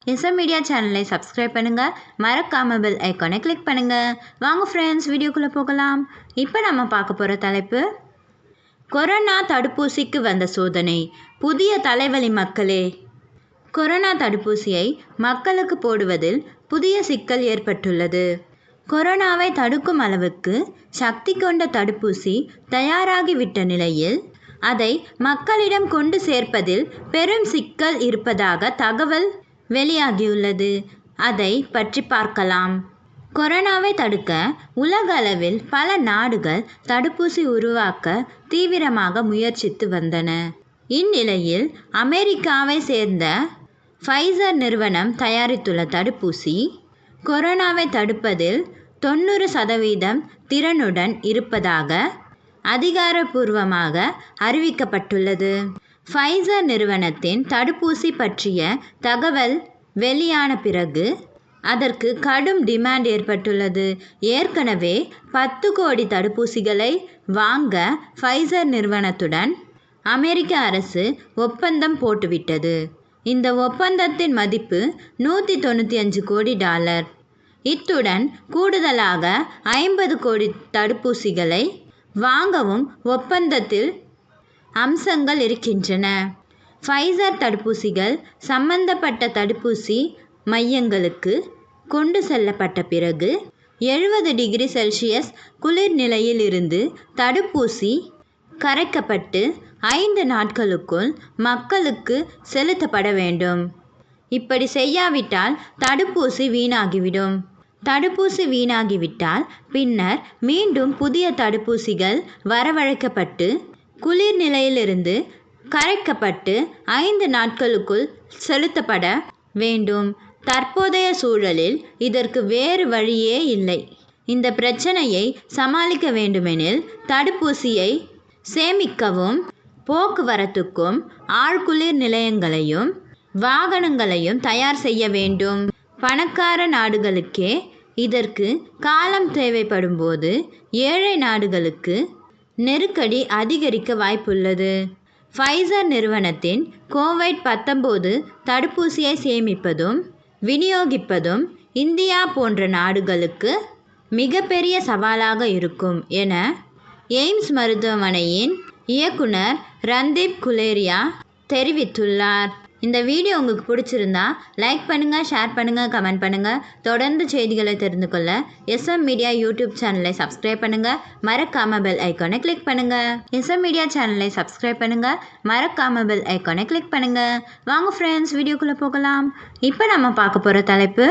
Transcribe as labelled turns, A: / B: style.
A: SM media சேனலை subscribe பண்ணுங்க, மறக்காம பெல் ஐகானை கிளிக் பண்ணுங்க. வாங்க ஃப்ரெண்ட்ஸ், வீடியோக்குள்ள போகலாம். இப்போ நம்ம பார்க்க போற தலைப்பு, கொரோனா தடுப்பூசிக்கு வந்த சோதனை, புதிய தலைவலி மக்களே. கொரோனா தடுப்பூசியை மக்களுக்கு போடுவதில் புதிய சிக்கல் ஏற்பட்டுள்ளது. கொரோனாவை தடுக்கும் அளவுக்கு சக்தி கொண்ட தடுப்பூசி தயாராகிவிட்ட நிலையில் அதை மக்களிடம் கொண்டு சேர்ப்பதில் பெரும் சிக்கல் இருப்பதாக தகவல் வெளியாகியுள்ளது. அதை பற்றி பார்க்கலாம். கொரோனாவை தடுக்க உலக அளவில் பல நாடுகள் தடுப்பூசி உருவாக்க தீவிரமாக முயற்சித்து வந்தன. இந்நிலையில் அமெரிக்காவை சேர்ந்த ஃபைசர் நிறுவனம் தயாரித்துள்ள தடுப்பூசி கொரோனாவை தடுப்பதில் 90% திறனுடன் இருப்பதாக அதிகாரப்பூர்வமாக அறிவிக்கப்பட்டுள்ளது. ஃபைசர் நிறுவனத்தின் தடுப்பூசி பற்றிய தகவல் வெளியான பிறகு அதற்கு கடும் டிமாண்ட் ஏற்பட்டுள்ளது. ஏற்கனவே 10 கோடி தடுப்பூசிகளை வாங்க ஃபைசர் நிறுவனத்துடன் அமெரிக்க அரசு ஒப்பந்தம் போட்டுவிட்டது. இந்த ஒப்பந்தத்தின் மதிப்பு $195 கோடி. இத்துடன் கூடுதலாக 50 கோடி தடுப்பூசிகளை வாங்கவும் ஒப்பந்தத்தில் அம்சங்கள் இருக்கின்றன. ஃபைசர் தடுப்பூசிகள் சம்பந்தப்பட்ட தடுப்பூசி மையங்களுக்கு கொண்டு செல்லப்பட்ட பிறகு 70 டிகிரி செல்சியஸ் குளிர் நிலையில் இருந்து தடுப்பூசி கரைக்கப்பட்டு 5 நாட்களுக்குள் மக்களுக்கு செலுத்தப்பட வேண்டும். இப்படி செய்யாவிட்டால் தடுப்பூசி வீணாகிவிடும். தடுப்பூசி வீணாகிவிட்டால் பின்னர் மீண்டும் புதிய தடுப்பூசிகள் வரவழைக்கப்பட்டு குளிர் நிலையிலிருந்து கரைக்கப்பட்டு 5 நாட்களுக்குள் செலுத்தப்பட வேண்டும். தற்போதைய சூழலில் இதற்கு வேறு வழியே இல்லை. இந்த பிரச்சனையை சமாளிக்க வேண்டுமெனில் தடுப்பூசியை சேமிக்கவும் போக்குவரத்துக்கும் ஆழ்குளிர் நிலையங்களையும் வாகனங்களையும் தயார் செய்ய வேண்டும். பணக்கார நாடுகளுக்கே இதற்கு காலம் தேவைப்படும் போது ஏழை நாடுகளுக்கு நெருக்கடி அதிகரிக்க வாய்ப்புள்ளது. ஃபைசர் நிறுவனத்தின் கோவிட்-19 தடுப்பூசியை சேமிப்பதும் விநியோகிப்பதும் இந்தியா போன்ற நாடுகளுக்கு மிகப்பெரிய சவாலாக இருக்கும் என எய்ம்ஸ் மருத்துவமனையின் இயக்குனர் ரந்தீப் குலேரியா தெரிவித்துள்ளார். இந்த வீடியோ உங்களுக்கு பிடிச்சிருந்தா லைக் பண்ணுங்கள், ஷேர் பண்ணுங்கள், கமெண்ட் பண்ணுங்கள். தொடர்ந்து செய்திகளை தெரிந்து கொள்ள எஸ்எம் மீடியா யூடியூப் சேனலை சப்ஸ்கிரைப் பண்ணுங்கள், மறக்காம பெல் ஐக்கானை கிளிக் பண்ணுங்கள். எஸ்எம் மீடியா சேனலை சப்ஸ்கிரைப் பண்ணுங்கள், மறக்காம பெல் ஐக்கானை கிளிக் பண்ணுங்கள். வாங்க ஃப்ரெண்ட்ஸ், வீடியோக்குள்ளே போகலாம். இப்போ நம்ம பார்க்க போகிற தலைப்பு,